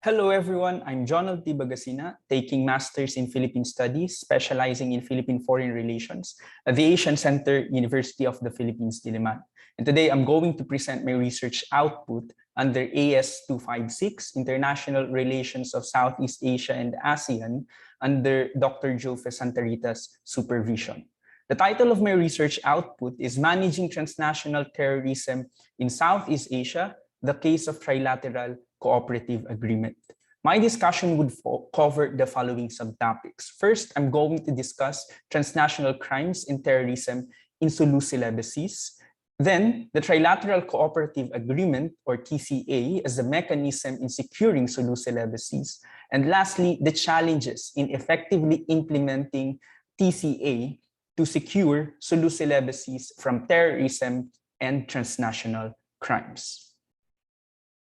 Hello everyone, I'm Jonald T. Bagasina, taking Masters in Philippine Studies, specializing in Philippine Foreign Relations at the Asian Center, University of the Philippines, Diliman. And today I'm going to present my research output under AS 256, International Relations of Southeast Asia and ASEAN, under Dr. Jofe Santa Rita's supervision. The title of my research output is Managing Transnational Terrorism in Southeast Asia, the Case of Trilateral Cooperative Agreement. My discussion would cover the following subtopics. First, I'm going to discuss transnational crimes and terrorism in Sulu-Celebes Seas. Then, the Trilateral Cooperative Agreement, or TCA, as a mechanism in securing Sulu-Celebes Seas. And lastly, the challenges in effectively implementing TCA to secure Sulu-Celebes Seas from terrorism and transnational crimes.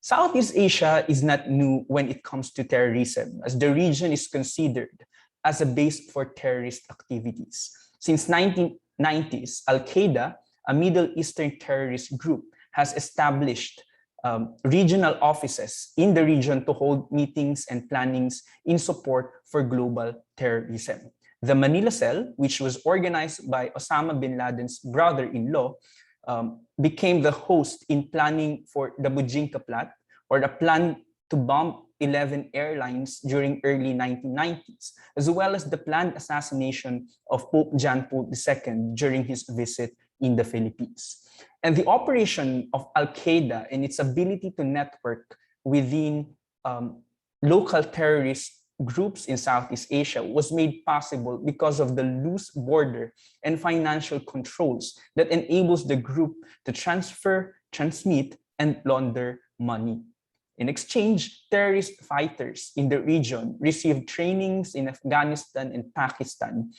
Southeast Asia is not new when it comes to terrorism, as the region is considered as a base for terrorist activities. Since 1990s, Al-Qaeda, a Middle Eastern terrorist group, has established regional offices in the region to hold meetings and plannings in support for global terrorism. The Manila Cell, which was organized by Osama bin Laden's brother-in-law, became the host in planning for the Bujinka plot, or the plan to bomb 11 airlines during early 1990s, as well as the planned assassination of Pope John Paul II during his visit in the Philippines. And the operation of Al-Qaeda and its ability to network within local terrorist groups in Southeast Asia was made possible because of the loose border and financial controls that enables the group to transfer, transmit, and launder money. In exchange, terrorist fighters in the region received trainings in Afghanistan and Pakistan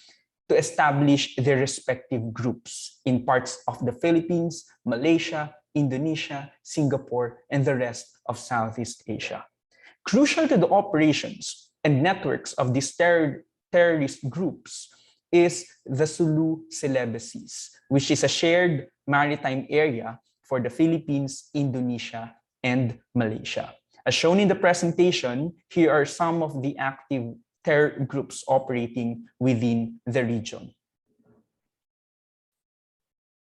to establish their respective groups in parts of the Philippines, Malaysia, Indonesia, Singapore, and the rest of Southeast Asia. Crucial to the operations and networks of these terrorist groups is the Sulu-Celebes Seas, which is a shared maritime area for the Philippines, Indonesia, and Malaysia. As shown in the presentation, here are some of the active terror groups operating within the region.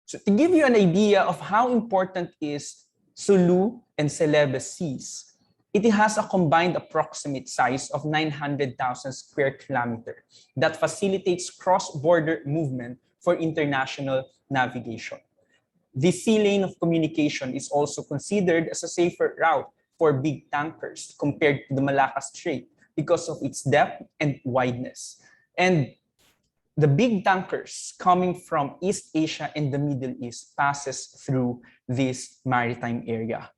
So to give you an idea of how important is Sulu and Celebes Seas, it has a combined approximate size of 900,000 square kilometers that facilitates cross-border movement for international navigation. The sea lane of communication is also considered as a safer route for big tankers compared to the Malacca Strait because of its depth and wideness. And the big tankers coming from East Asia and the Middle East passes through this maritime area.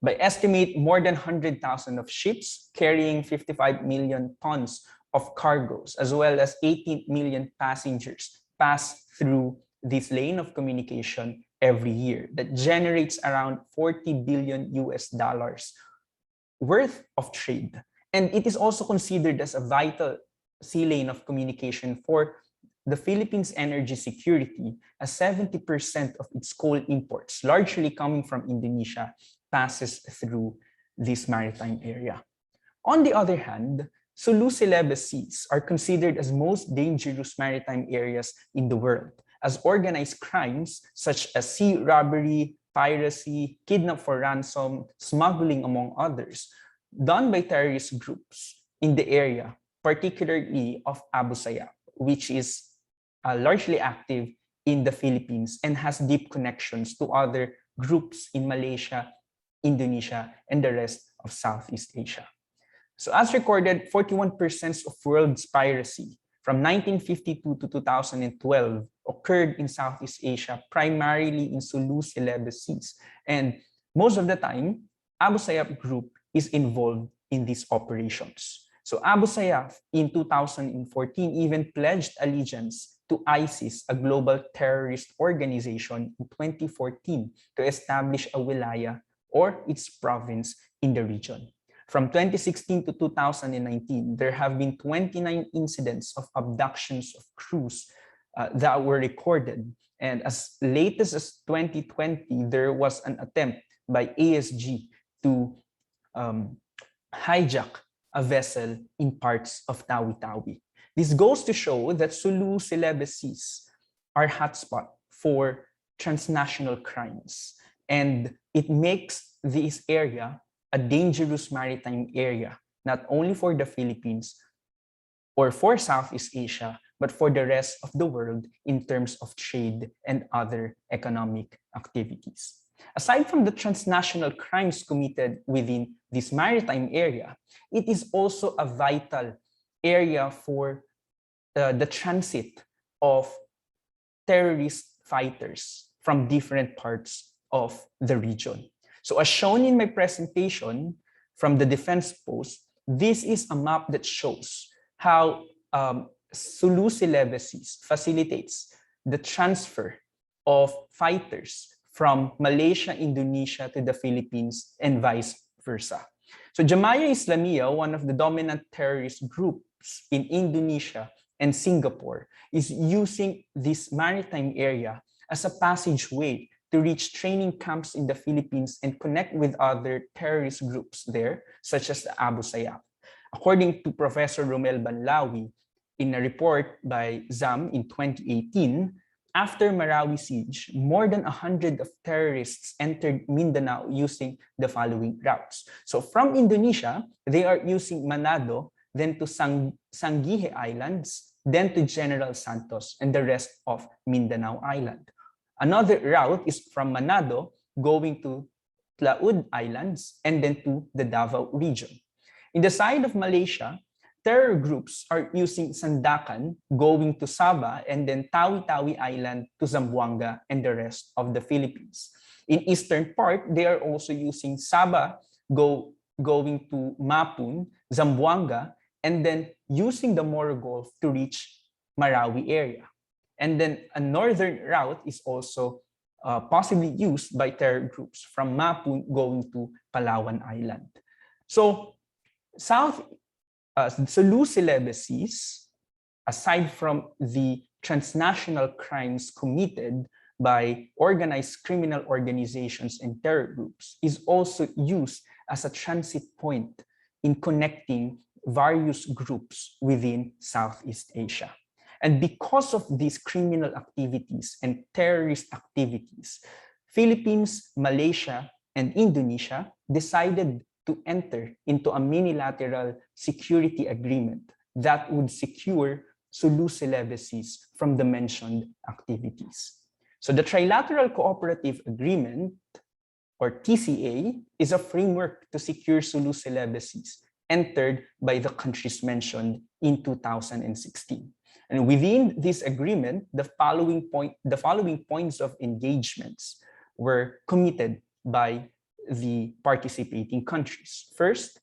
By estimate, more than 100,000 of ships carrying 55 million tons of cargoes, as well as 18 million passengers, pass through this lane of communication every year. That generates around $40 billion worth of trade. And it is also considered as a vital sea lane of communication for the Philippines' energy security, as 70% of its coal imports, largely coming from Indonesia, passes through this maritime area. On the other hand, Sulu-Celebes Seas are considered as most dangerous maritime areas in the world, as organized crimes such as sea robbery, piracy, kidnap for ransom, smuggling, among others, done by terrorist groups in the area, particularly of Abu Sayyaf, which is largely active in the Philippines and has deep connections to other groups in Malaysia, Indonesia, and the rest of Southeast Asia. So as recorded, 41% of world's piracy from 1952 to 2012 occurred in Southeast Asia, primarily in Sulu-Celebes Seas. And most of the time, Abu Sayyaf group is involved in these operations. So Abu Sayyaf in 2014 even pledged allegiance to ISIS, a global terrorist organization, in 2014 to establish a wilaya or its province in the region. From 2016 to 2019, there have been 29 incidents of abductions of crews that were recorded. And as late as 2020, there was an attempt by ASG to hijack a vessel in parts of Tawi-Tawi. This goes to show that Sulu-Celebes Seas are hotspot for transnational crimes, and it makes this area a dangerous maritime area, not only for the Philippines or for Southeast Asia, but for the rest of the world in terms of trade and other economic activities. Aside from the transnational crimes committed within this maritime area, it is also a vital area for the transit of terrorist fighters from different parts of the region. So as shown in my presentation from the defense post, this is a map that shows how Sulu-Celebes Seas facilitates the transfer of fighters from Malaysia, Indonesia to the Philippines and vice versa. So Jamaya Islamiyah, one of the dominant terrorist groups in Indonesia and Singapore, is using this maritime area as a passageway to reach training camps in the Philippines and connect with other terrorist groups there, such as the Abu Sayyaf. According to Professor Romel Banlawi, in a report by ZAM in 2018, after Marawi siege, more than 100 of terrorists entered Mindanao using the following routes. So from Indonesia, they are using Manado, then to Sangihe Islands, then to General Santos, and the rest of Mindanao Island. Another route is from Manado, going to Tlaud Islands, and then to the Davao region. In the side of Malaysia, terror groups are using Sandakan, going to Sabah, and then Tawi-Tawi Island to Zamboanga and the rest of the Philippines. In eastern part, they are also using Sabah, going to Mapun, Zamboanga, and then using the Moro Gulf to reach Marawi area. And then a northern route is also possibly used by terror groups from Mapun going to Palawan Island. So Sulu-Celebes Seas, aside from the transnational crimes committed by organized criminal organizations and terror groups, is also used as a transit point in connecting various groups within Southeast Asia. And because of these criminal activities and terrorist activities, Philippines, Malaysia, and Indonesia decided to enter into a minilateral security agreement that would secure Sulu-Celebes Seas from the mentioned activities. So the Trilateral Cooperative Agreement, or TCA, is a framework to secure Sulu-Celebes Seas entered by the countries mentioned in 2016. And within this agreement, the following points of engagements were committed by the participating countries. First,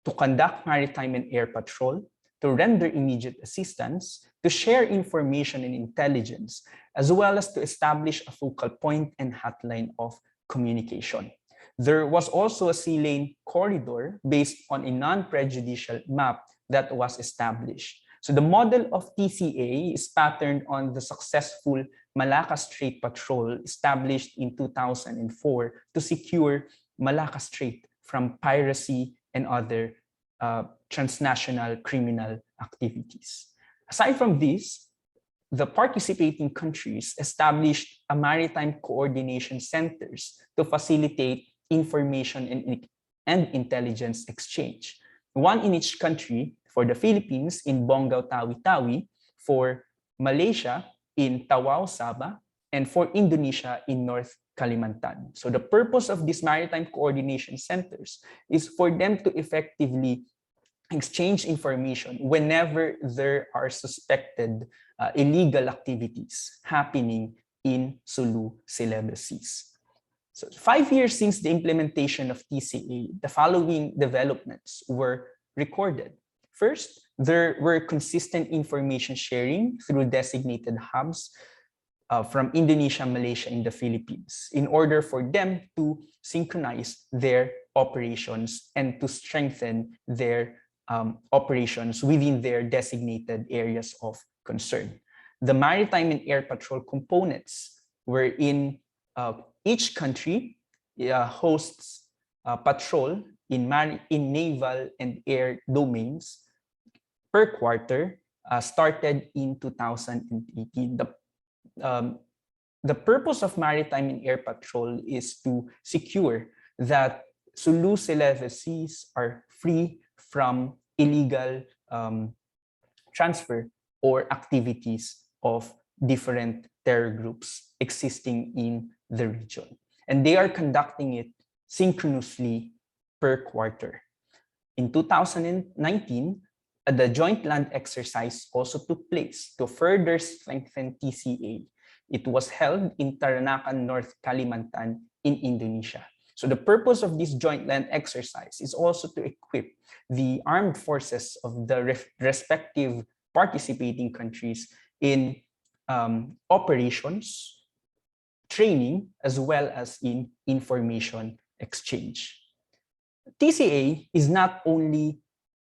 to conduct maritime and air patrol, to render immediate assistance, to share information and intelligence, as well as to establish a focal point and hotline of communication. There was also a sea lane corridor based on a non-prejudicial map that was established. So the model of TCA is patterned on the successful Malacca Strait Patrol established in 2004 to secure Malacca Strait from piracy and other transnational criminal activities. Aside from this, the participating countries established a maritime coordination centers to facilitate information and intelligence exchange. One in each country: for the Philippines in Bonggao, Tawi-Tawi, for Malaysia in Tawau, Sabah, and for Indonesia in North Kalimantan. So the purpose of these maritime coordination centers is for them to effectively exchange information whenever there are suspected illegal activities happening in Sulu-Celebes Seas. So 5 years since the implementation of TCA, the following developments were recorded. First, there were consistent information sharing through designated hubs from Indonesia, Malaysia, and the Philippines in order for them to synchronize their operations and to strengthen their operations within their designated areas of concern. The maritime and air patrol components were in each country hosts patrol in naval and air domains per quarter started in 2018. The purpose of maritime and air patrol is to secure that Sulu-Celebes Seas are free from illegal transfer or activities of different terror groups existing in the region. And they are conducting it synchronously per quarter. In 2019, the joint land exercise also took place to further strengthen TCA. It was held in Taranakan, North Kalimantan in Indonesia. So the purpose of this joint land exercise is also to equip the armed forces of the respective participating countries in operations, training, as well as in information exchange. TCA is not only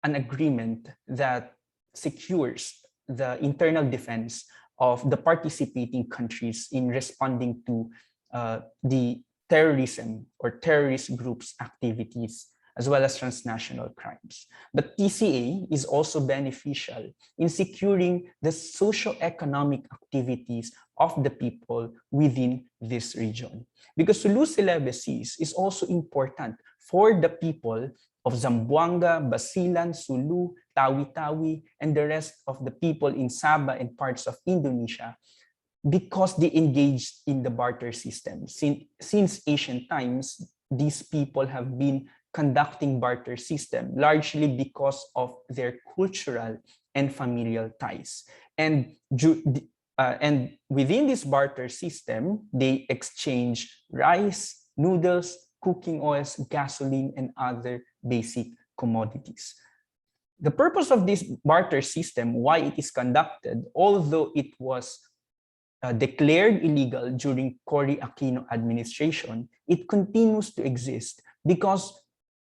an agreement that secures the internal defense of the participating countries in responding to the terrorism or terrorist groups' activities, as well as transnational crimes. But TCA is also beneficial in securing the socio-economic activities of the people within this region. Because Sulu-Celebes Seas is also important for the people of Zamboanga, Basilan, Sulu, Tawi-Tawi, and the rest of the people in Sabah and parts of Indonesia, because they engaged in the barter system. Since ancient times, these people have been conducting barter system largely because of their cultural and familial ties. And within this barter system, they exchange rice, noodles, cooking oils, gasoline, and other basic commodities. The purpose of this barter system, why it is conducted, although it was declared illegal during Cory Aquino administration, it continues to exist because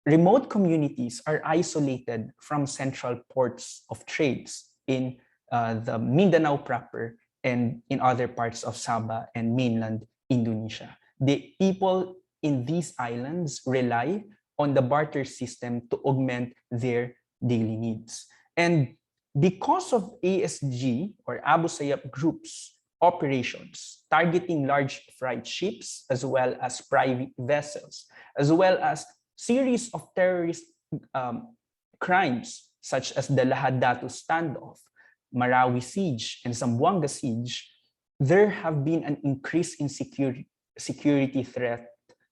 remote communities are isolated from central ports of trades in the Mindanao proper and in other parts of Sabah and mainland Indonesia. The people in these islands rely on the barter system to augment their daily needs. And because of ASG or Abu Sayyaf Group's operations targeting large freight ships as well as private vessels, as well as series of terrorist crimes such as the Lahad-Datu standoff, Marawi siege, and Zamboanga siege, there have been an increase in security threat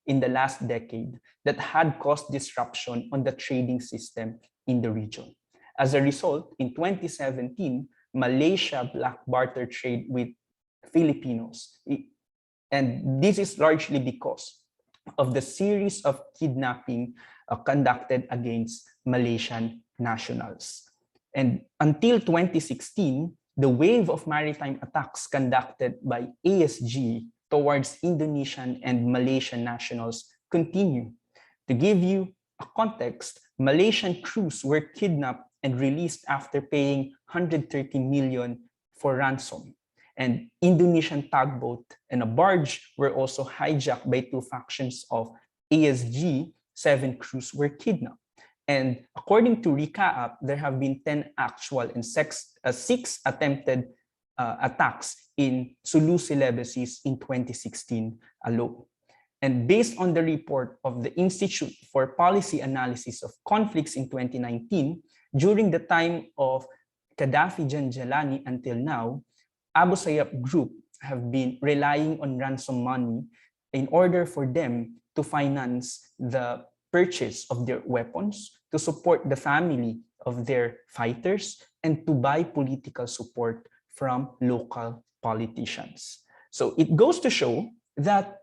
in the last decade that had caused disruption on the trading system in the region. As a result, in 2017, Malaysia blocked barter trade with Filipinos. And this is largely because of the series of kidnapping conducted against Malaysian nationals. And until 2016, the wave of maritime attacks conducted by ASG towards Indonesian and Malaysian nationals continue. To give you a context, Malaysian crews were kidnapped and released after paying 130 million for ransom. And Indonesian tugboat and a barge were also hijacked by two factions of ASG. 7 crews were kidnapped. And according to RICAAP, there have been 10 actual and 6 attempted attacks in Sulu-Celebes Seas in 2016 alone. And based on the report of the Institute for Policy Analysis of Conflicts in 2019, during the time of Gaddafi Janjalani until now, Abu Sayyaf Group have been relying on ransom money in order for them to finance the purchase of their weapons, to support the family of their fighters, and to buy political support from local politicians. So it goes to show that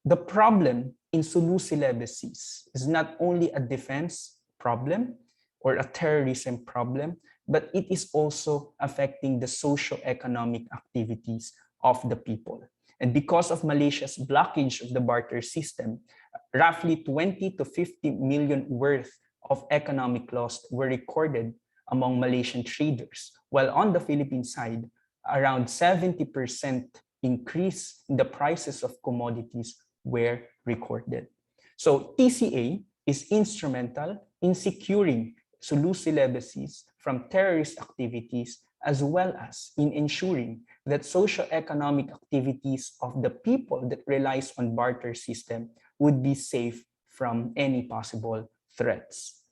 the problem in Sulu-Celebes Seas is not only a defense problem or a terrorism problem, but it is also affecting the socio-economic activities of the people. And because of Malaysia's blockage of the barter system, roughly 20 to 50 million worth of economic loss were recorded among Malaysian traders, while on the Philippine side, around 70% increase in the prices of commodities were recorded. So TCA is instrumental in securing Sulu-Celebes Seas from terrorist activities, as well as in ensuring that socio-economic activities of the people that relies on barter system would be safe from any possible threats.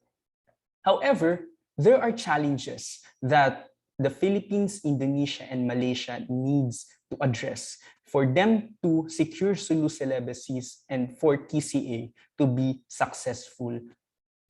However, there are challenges that the Philippines, Indonesia, and Malaysia needs to address for them to secure Sulu-Celebes Seas and for TCA to be successful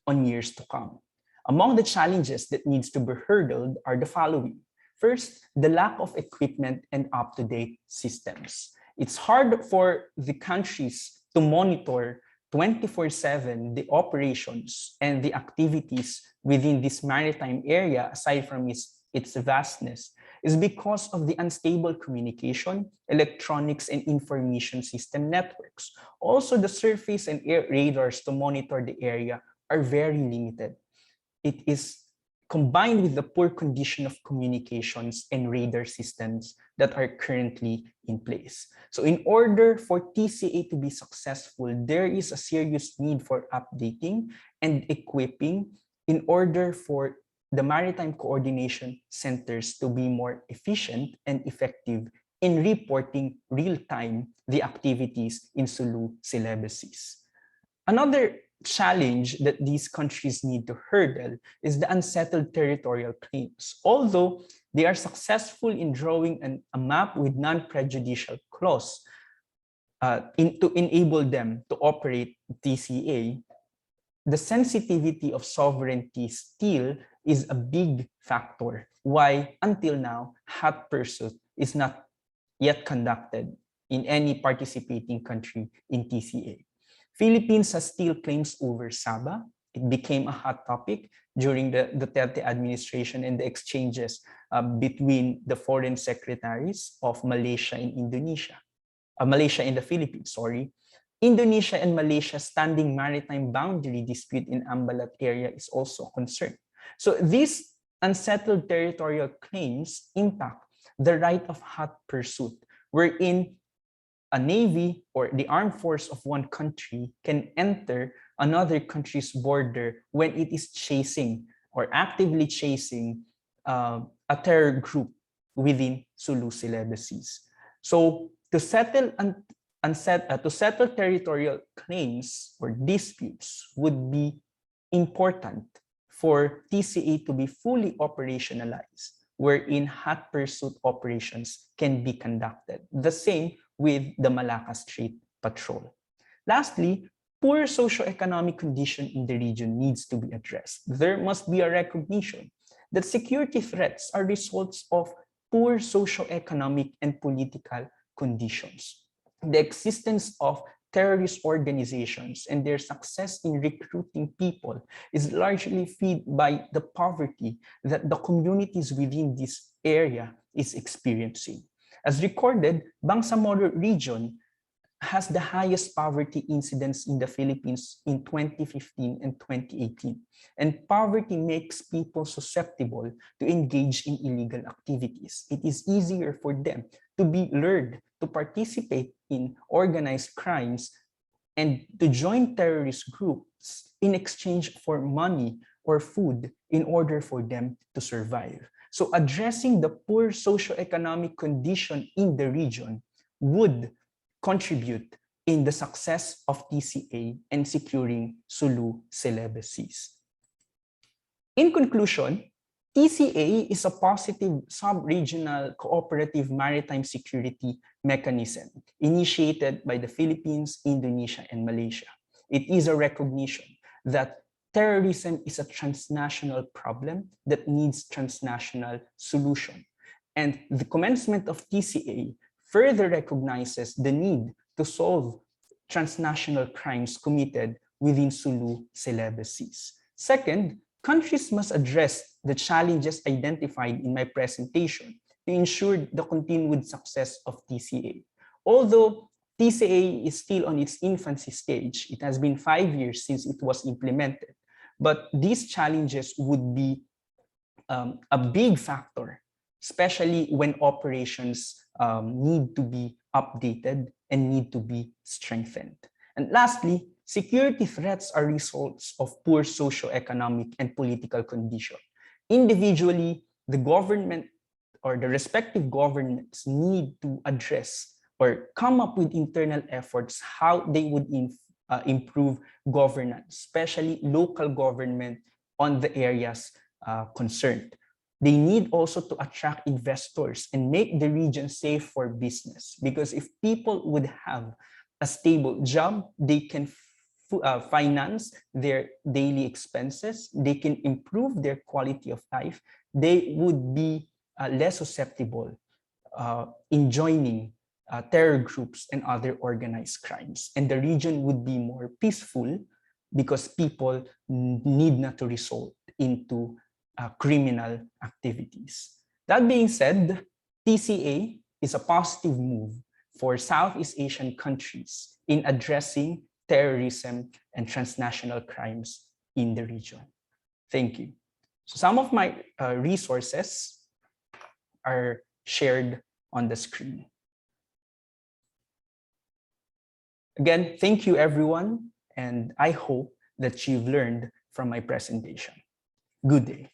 on years to come. Among the challenges that needs to be hurdled are the following. First, the lack of equipment and up-to-date systems. It's hard for the countries to monitor 24/7 the operations and the activities within this maritime area, aside from its vastness, is because of the unstable communication, electronics, and information system networks. Also, the surface and air radars to monitor the area are very limited. It is combined with the poor condition of communications and radar systems that are currently in place. So in order for TCA to be successful, there is a serious need for updating and equipping in order for the maritime coordination centers to be more efficient and effective in reporting real-time the activities in Sulu-Celebes Seas. Another challenge that these countries need to hurdle is the unsettled territorial claims. Although they are successful in drawing a map with non-prejudicial clause to enable them to operate TCA, the sensitivity of sovereignty still is a big factor why until now hot pursuit is not yet conducted in any participating country in TCA. Philippines has still claims over Sabah. It became a hot topic during the Duterte administration and the exchanges between the foreign secretaries of Malaysia and Indonesia. Malaysia and the Philippines, sorry. Indonesia and Malaysia standing maritime boundary dispute in Ambalat area is also a concern. So these unsettled territorial claims impact the right of hot pursuit, wherein a navy or the armed force of one country can enter another country's border when it is chasing or actively chasing a terror group within Sulu-Celebes Seas. So to settle territorial claims or disputes would be important for TCA to be fully operationalized, wherein hot pursuit operations can be conducted. The same with the Malacca Strait Patrol. Lastly, poor socioeconomic condition in the region needs to be addressed. There must be a recognition that security threats are results of poor socioeconomic and political conditions. The existence of terrorist organizations and their success in recruiting people is largely fed by the poverty that the communities within this area is experiencing. As recorded, Bangsamoro region has the highest poverty incidence in the Philippines in 2015 and 2018. And poverty makes people susceptible to engage in illegal activities. It is easier for them to be lured to participate in organized crimes and to join terrorist groups in exchange for money or food in order for them to survive. So addressing the poor socioeconomic condition in the region would contribute in the success of TCA and securing Sulu-Celebes Seas. In conclusion, TCA is a positive sub-regional cooperative maritime security mechanism initiated by the Philippines, Indonesia, and Malaysia. It is a recognition that terrorism is a transnational problem that needs transnational solution. And the commencement of TCA further recognizes the need to solve transnational crimes committed within Sulu-Celebes Seas. Second, countries must address the challenges identified in my presentation to ensure the continued success of TCA. Although TCA is still on its infancy stage, it has been 5 years since it was implemented, but these challenges would be a big factor, especially when operations need to be updated and need to be strengthened. And lastly, security threats are results of poor socio-economic and political condition. Individually, the government or the respective governments need to address or come up with internal efforts how they would improve governance, especially local government on the areas concerned. They need also to attract investors and make the region safe for business, because if people would have a stable job, they can finance their daily expenses, they can improve their quality of life, they would be less susceptible in joining terror groups and other organized crimes. And the region would be more peaceful because people need not to resort into criminal activities. That being said, TCA is a positive move for Southeast Asian countries in addressing terrorism and transnational crimes in the region. Thank you. So some of my resources are shared on the screen. Again, thank you everyone, and I hope that you've learned from my presentation. Good day.